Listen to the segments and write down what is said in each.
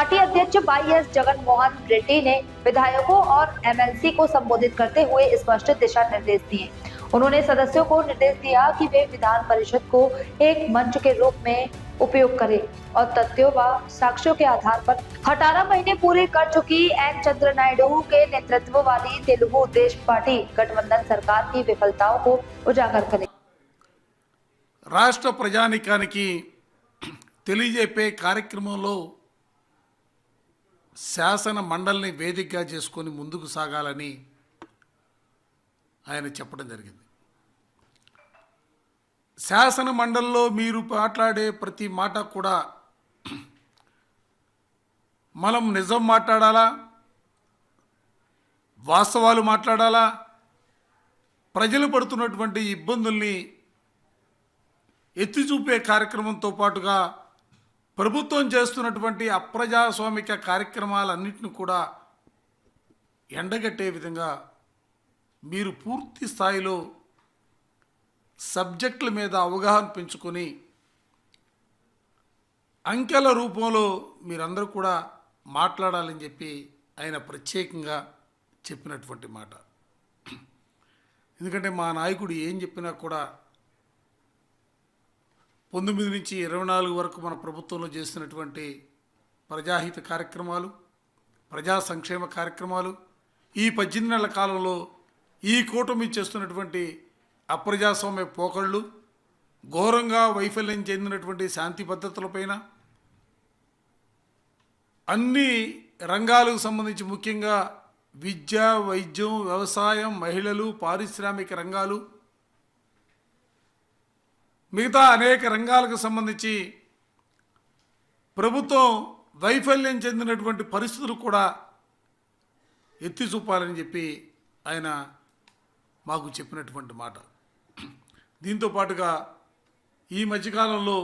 Party अध्यक्ष YS Jagan Mohan Reddy ने विधायकों और एमएलसी को संबोधित करते हुए स्पष्ट दिशा निर्देश दिए। उन्होंने सदस्यों को निर्देश दिया कि वे विधान परिषद को एक मंच के रूप में उपयोग करें और तथ्यों व साक्ष्यों के आधार पर 18 महीने पूरे कर चुकी एन चंद्र नायडू के नेतृत्व वाली तेलुगु देश पार्टी गठबंधन सरकार की विफलताओं को उजागर करें। రాష్ట్ర ప్రజానికానికి తెలియజెప్పే కార్యక్రమంలో శాసన మండలిని వేదికగా చేసుకొని ముందుకు సాగాలని ఆయన చెప్పడం జరిగింది. శాసన మండలిలో మీరు మాట్లాడే ప్రతి మాట కూడా మనం నిజం మాట్లాడాలా, వాస్తవాలు మాట్లాడాలా, ప్రజలు పడుతున్నటువంటి ఇబ్బందుల్ని ఎత్తి చూపే కార్యక్రమంతో పాటుగా ప్రభుత్వం చేస్తున్నటువంటి అప్రజాస్వామిక కార్యక్రమాలన్నింటిని కూడా ఎండగట్టే విధంగా మీరు పూర్తి స్థాయిలో సబ్జెక్టుల మీద అవగాహన పెంచుకొని అంకెల రూపంలో మీరందరూ కూడా మాట్లాడాలని చెప్పి ఆయన ప్రత్యేకంగా చెప్పినటువంటి మాట. ఎందుకంటే మా నాయకుడు ఏం చెప్పినా కూడా 19 నుంచి 24 వరకు మన ప్రభుత్వంలో చేస్తున్నటువంటి ప్రజాహిత కార్యక్రమాలు, ప్రజా సంక్షేమ కార్యక్రమాలు, ఈ 18 నెలల కాలంలో ఈ కూటమి చేస్తున్నటువంటి అప్రజాస్వామ్య పోకళ్ళు, ఘోరంగా వైఫల్యం చెందినటువంటి శాంతి భద్రతలపైన, అన్ని రంగాలకు సంబంధించి ముఖ్యంగా విద్య, వైద్యం, వ్యవసాయం, మహిళలు, పారిశ్రామిక రంగాలు, మిగతా అనేక రంగాలకు సంబంధించి ప్రభుత్వం వైఫల్యం చెందినటువంటి పరిస్థితులు కూడా ఎత్తి చూపాలని చెప్పి ఆయన మాకు చెప్పినటువంటి మాట. దీంతో పాటుగా ఈ మధ్యకాలంలో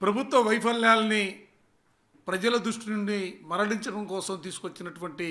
ప్రభుత్వ వైఫల్యాలని ప్రజల దృష్టి నుండి మరలించడం కోసం తీసుకొచ్చినటువంటి